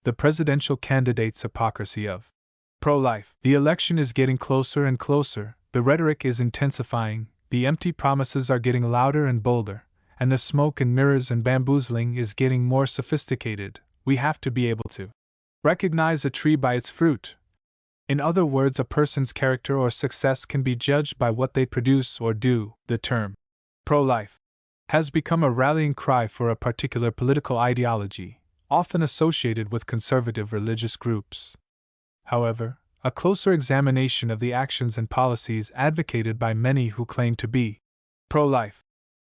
The presidential candidate's hypocrisy of pro-life. The election is getting closer and closer, the rhetoric is intensifying, the empty promises are getting louder and bolder, and the smoke and mirrors and bamboozling is getting more sophisticated. We have to be able to recognize a tree by its fruit. In other words, a person's character or success can be judged by what they produce or do. The term pro-life has become a rallying cry for a particular political ideology, often associated with conservative religious groups. However, a closer examination of the actions and policies advocated by many who claim to be pro-life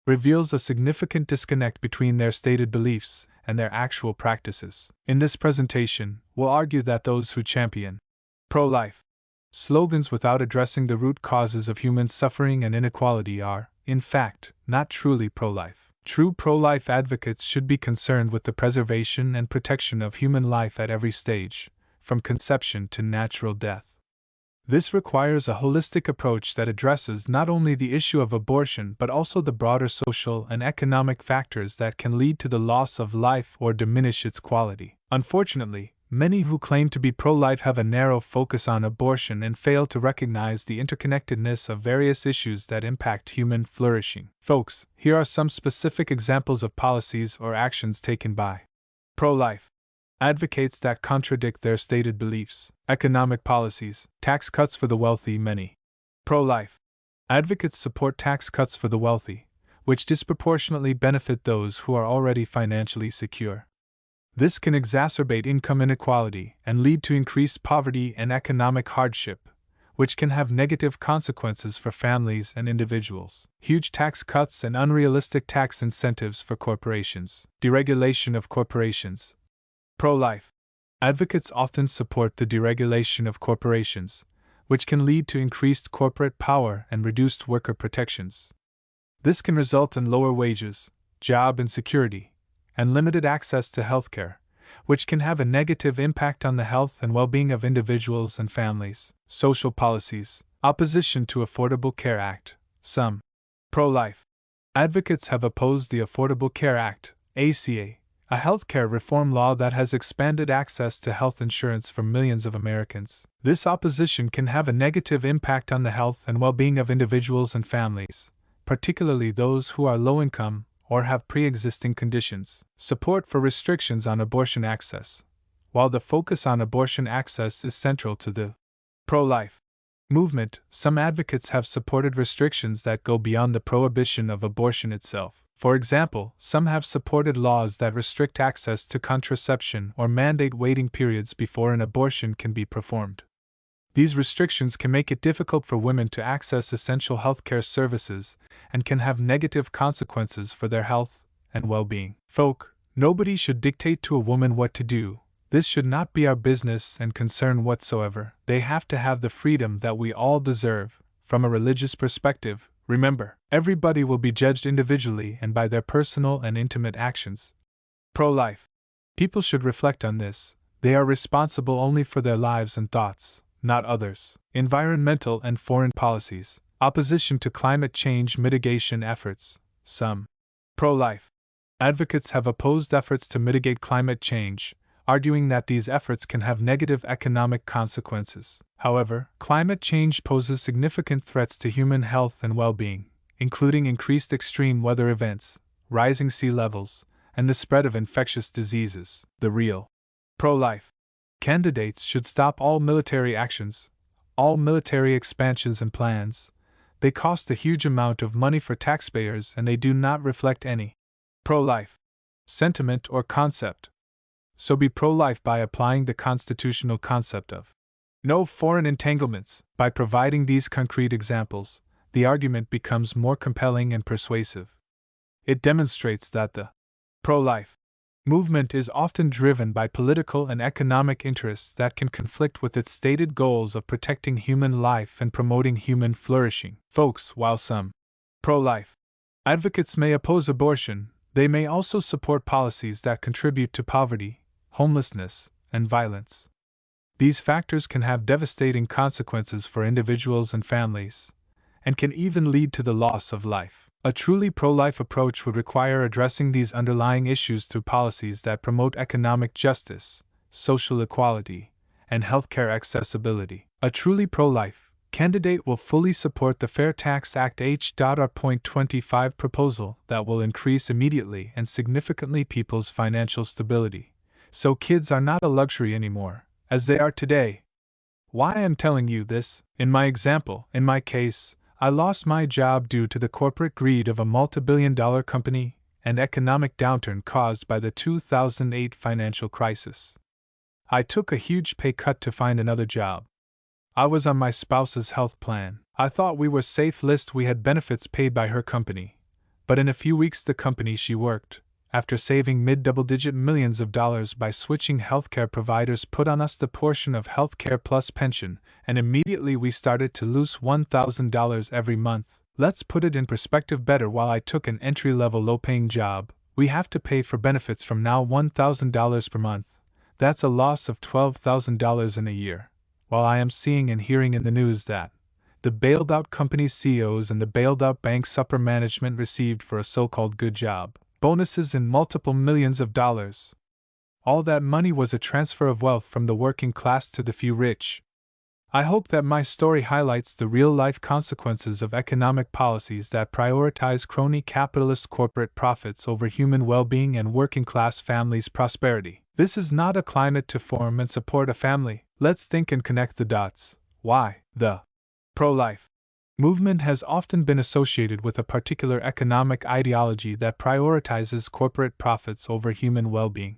reveals a significant disconnect between their stated beliefs and their actual practices. In this presentation, we'll argue that those who champion pro-life slogans without addressing the root causes of human suffering and inequality are, in fact, not truly pro-life. True pro-life advocates should be concerned with the preservation and protection of human life at every stage, from conception to natural death. This requires a holistic approach that addresses not only the issue of abortion but also the broader social and economic factors that can lead to the loss of life or diminish its quality. Unfortunately, many who claim to be pro-life have a narrow focus on abortion and fail to recognize the interconnectedness of various issues that impact human flourishing. Folks, here are some specific examples of policies or actions taken by pro-life advocates that contradict their stated beliefs. Economic policies, tax cuts for the wealthy. Many pro-life advocates support tax cuts for the wealthy, which disproportionately benefit those who are already financially secure. This can exacerbate income inequality and lead to increased poverty and economic hardship, which can have negative consequences for families and individuals. Huge tax cuts and unrealistic tax incentives for corporations. Deregulation of corporations. Pro-life advocates often support the deregulation of corporations, which can lead to increased corporate power and reduced worker protections. This can result in lower wages, job insecurity, and limited access to healthcare, which can have a negative impact on the health and well-being of individuals and families. Social policies, opposition to Affordable Care Act. Some pro-life advocates have opposed the Affordable Care Act, ACA, a healthcare reform law that has expanded access to health insurance for millions of Americans. This opposition can have a negative impact on the health and well-being of individuals and families, particularly those who are low-income or have pre-existing conditions. Support for restrictions on abortion access. While the focus on abortion access is central to the pro-life movement, some advocates have supported restrictions that go beyond the prohibition of abortion itself. For example, some have supported laws that restrict access to contraception or mandate waiting periods before an abortion can be performed. These restrictions can make it difficult for women to access essential healthcare services and can have negative consequences for their health and well-being. Nobody should dictate to a woman what to do. This should not be our business and concern whatsoever. They have to have the freedom that we all deserve. From a religious perspective, remember, everybody will be judged individually and by their personal and intimate actions. Pro-life people should reflect on this. They are responsible only for their lives and thoughts, not others. Environmental and foreign policies, opposition to climate change mitigation efforts. Some pro-life advocates have opposed efforts to mitigate climate change, arguing that these efforts can have negative economic consequences. However, climate change poses significant threats to human health and well-being, including increased extreme weather events, rising sea levels, and the spread of infectious diseases. The real pro-life candidates should stop all military actions, all military expansions and plans. They cost a huge amount of money for taxpayers and they do not reflect any pro-life sentiment or concept. So be pro-life by applying the constitutional concept of no foreign entanglements. By providing these concrete examples, the argument becomes more compelling and persuasive. It demonstrates that the pro-life movement is often driven by political and economic interests that can conflict with its stated goals of protecting human life and promoting human flourishing. While some pro-life advocates may oppose abortion, they may also support policies that contribute to poverty, homelessness, and violence. These factors can have devastating consequences for individuals and families, and can even lead to the loss of life. A truly pro-life approach would require addressing these underlying issues through policies that promote economic justice, social equality, and healthcare accessibility. A truly pro-life candidate will fully support the Fair Tax Act H.R.25 proposal that will increase immediately and significantly people's financial stability, so kids are not a luxury anymore, as they are today. Why I am telling you this? In my case, I lost my job due to the corporate greed of a multi-billion-dollar company and economic downturn caused by the 2008 financial crisis. I took a huge pay cut to find another job. I was on my spouse's health plan. I thought we were safe lest we had benefits paid by her company. But in a few weeks the company she worked, after saving mid-double-digit millions of dollars by switching healthcare providers, put on us the portion of healthcare plus pension, and immediately we started to lose $1,000 every month. Let's put it in perspective better. While I took an entry-level low-paying job, we have to pay for benefits from now $1,000 per month. That's a loss of $12,000 in a year. While I am seeing and hearing in the news that the bailed-out company's CEOs and the bailed-out bank's upper management received for a so-called good job bonuses in multiple millions of dollars. All that money was a transfer of wealth from the working class to the few rich. I hope that my story highlights the real-life consequences of economic policies that prioritize crony capitalist corporate profits over human well-being and working-class families' prosperity. This is not a climate to form and support a family. Let's think and connect the dots. Why? The pro-life movement has often been associated with a particular economic ideology that prioritizes corporate profits over human well-being.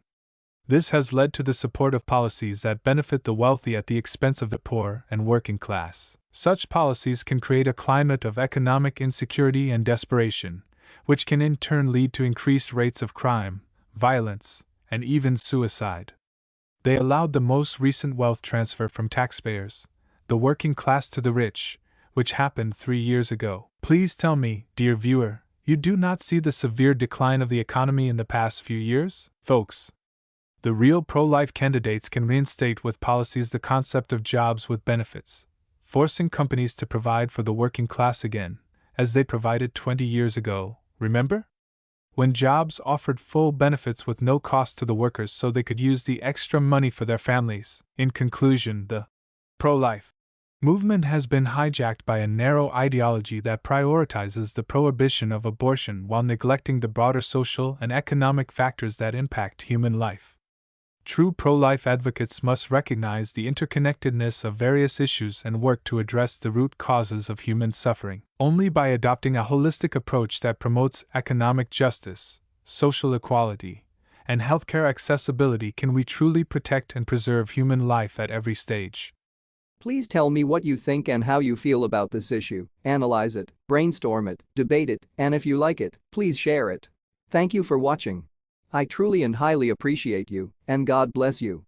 This has led to the support of policies that benefit the wealthy at the expense of the poor and working class. Such policies can create a climate of economic insecurity and desperation, which can in turn lead to increased rates of crime, violence, and even suicide. They allowed the most recent wealth transfer from taxpayers, the working class to the rich, which happened 3 years ago. Please tell me, dear viewer, you do not see the severe decline of the economy in the past few years? Folks, the real pro-life candidates can reinstate with policies the concept of jobs with benefits, forcing companies to provide for the working class again, as they provided 20 years ago, remember? When jobs offered full benefits with no cost to the workers so they could use the extra money for their families. In conclusion, the pro-life movement has been hijacked by a narrow ideology that prioritizes the prohibition of abortion while neglecting the broader social and economic factors that impact human life. True pro-life advocates must recognize the interconnectedness of various issues and work to address the root causes of human suffering. Only by adopting a holistic approach that promotes economic justice, social equality, and healthcare accessibility can we truly protect and preserve human life at every stage. Please tell me what you think and how you feel about this issue. Analyze it, brainstorm it, debate it, and if you like it, please share it. Thank you for watching. I truly and highly appreciate you, and God bless you.